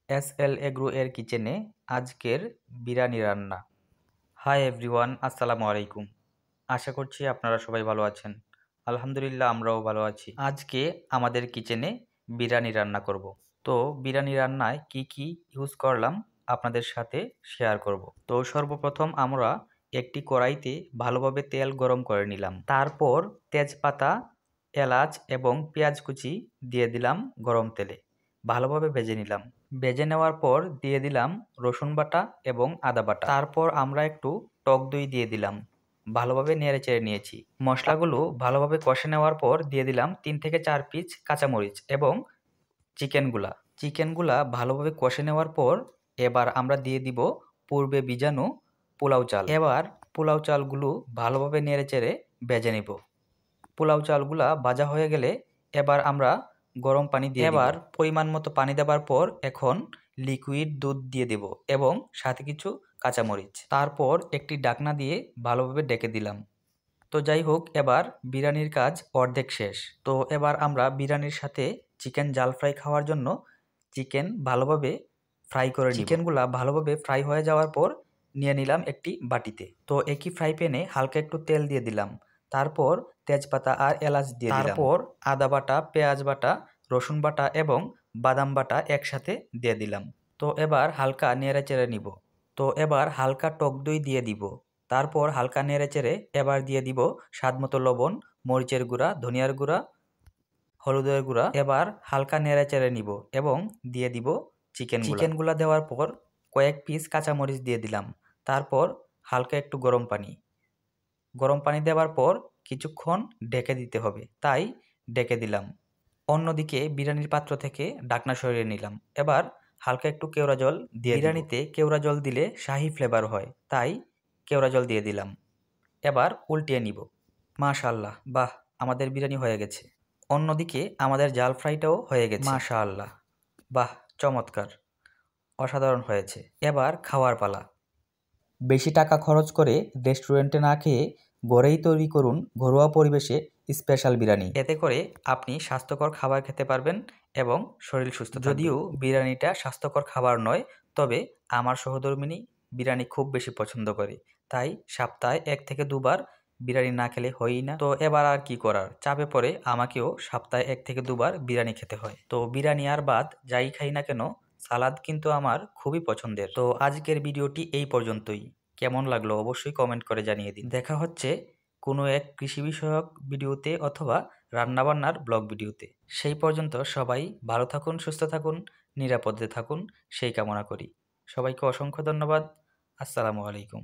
SL agro এর কিচেনে আজকের বিরিয়ানি রান্না। হাই এভরিওয়ান, আসসালামু আলাইকুম। আশা করছি আপনারা সবাই ভালো আছেন। আলহামদুলিল্লাহ, আমরাও ভালো আছি। আজকে আমাদের কিচেনে বিরিয়ানি রান্না করব। তো বিরিয়ানি রান্নায় কি কি ইউজ করলাম আপনাদের সাথে শেয়ার করব। তো সর্বপ্রথম আমরা একটি কড়াইতে ভালোভাবে তেল গরম করে নিলাম। তারপর তেজপাতা, এলাচ এবং পেঁয়াজ কুচি দিয়ে দিলাম গরম তেলে। ভালোভাবে ভেজে নিলাম। ভেজে নেওয়ার পর দিয়ে দিলাম রসুন বাটা এবং আদা বাটা। তারপর আমরা একটু টক দই দিয়ে দিলাম। ভালোভাবে নেড়ে চেড়ে নিয়েছি। মশলাগুলো ভালোভাবে কষে নেওয়ার পর দিয়ে দিলাম 3 থেকে 4 পিস কাঁচামরিচ এবং চিকেনগুলা ভালোভাবে কষে নেওয়ার পর এবার আমরা দিয়ে দিব পূর্বে ভিজানো পোলাও চাল। এবার পোলাও চালগুলো ভালোভাবে নেড়ে চেড়ে ভেজে নিব। পোলাও চালগুলা ভাজা হয়ে গেলে এবার আমরা গরম পানি দিয়ে দিব। এবার পরিমাণ মতো পানি দেওয়ার পর এখন লিকুইড দুধ দিয়ে দেব এবং সাথে কিছু কাঁচামরিচ। তারপর একটি ঢাকনা দিয়ে ভালোভাবে ডেকে দিলাম। তো যাই হোক, এবার বিরিয়ানির কাজ অর্ধেক শেষ। তো এবার আমরা বিরিয়ানির সাথে চিকেন জাল ফ্রাই খাওয়ার জন্য চিকেন ভালোভাবে ফ্রাই করে নিব। চিকেনগুলা ভালোভাবে ফ্রাই হয়ে যাওয়ার পর নিয়ে নিলাম একটি বাটিতে। তো একই ফ্রাই প্যানে হালকা একটু তেল দিয়ে দিলাম। তারপর তেজপাতা আর এলাচ দিয়ে দিলাম। তারপর আদা বাটা, পেঁয়াজ বাটা, রসুন বাটা এবং বাদাম বাটা একসাথে দিয়ে দিলাম। তো এবার হালকা নেড়ে চেড়ে নিব। তো এবার হালকা টক দই দিয়ে দিব। তারপর হালকা নেড়ে চেড়ে এবার দিয়ে দিব স্বাদমতো লবণ, মরিচের গুঁড়া, ধনিয়ার গুঁড়া, হলুদের গুঁড়া। এবার হালকা নেড়ে চেড়ে নিব এবং দিয়ে দিব চিকেনগুলা দেওয়ার পর কয়েক পিস কাঁচামরিচ দিয়ে দিলাম। তারপর হালকা একটু গরম পানি দেওয়ার পর কিছুক্ষণ ঢেকে দিতে হবে, তাই ঢেকে দিলাম। অন্যদিকে বিরিয়ানির পাত্র থেকে ঢাকনা সরিয়ে নিলাম। এবার হালকা একটু কেওড়া জল দিয়ে বিরিয়ানিতে কেওড়া জল দিলে শাহি ফ্লেভার হয়, তাই কেওড়া জল দিয়ে দিলাম। এবার উল্টিয়ে নিব। মাশাআল্লাহ, বাহ, আমাদের বিরিয়ানি হয়ে গেছে। অন্যদিকে আমাদের জাল ফ্রাইটাও হয়ে গেছে। মাশাআল্লাহ, বাহ, চমৎকার, অসাধারণ হয়েছে। এবার খাওয়ার পালা। বেশি টাকা খরচ করে রেস্টুরেন্টে না খেয়ে ঘরেই তৈরি করুন ঘরোয়া পরিবেশে স্পেশাল বিরিয়ানি। এতে করে আপনি স্বাস্থ্যকর খাবার খেতে পারবেন এবং শরীর সুস্থ থাকবে। যদিও বিরিয়ানিটা স্বাস্থ্যকর খাবার নয়, তবে আমার সহধর্মিণী বিরিয়ানি খুব বেশি পছন্দ করে, তাই সপ্তাহে 1 থেকে 2 বার বিরিয়ানি না খেলে হয়ই না। তো এবার আর কি করার, চাপে পড়ে আমাকেও সপ্তাহে 1 থেকে 2 বার বিরিয়ানি খেতে হয়। তো বিরিয়ানি আর ভাত যাই খাই না কেন, সালাদ কিন্তু আমার খুবই পছন্দের। তো আজকের ভিডিওটি এই পর্যন্তই। কেমন লাগলো অবশ্যই কমেন্ট করে জানিয়ে দিন। দেখা হচ্ছে কোনো এক কৃষি বিষয়ক ভিডিওতে অথবা রান্নাবান্নার ব্লগ ভিডিওতে। সেই পর্যন্ত সবাই ভালো থাকুন, সুস্থ থাকুন, নিরাপদে থাকুন, সেই কামনা করি। সবাইকে অসংখ্য ধন্যবাদ। আসসালামু আলাইকুম।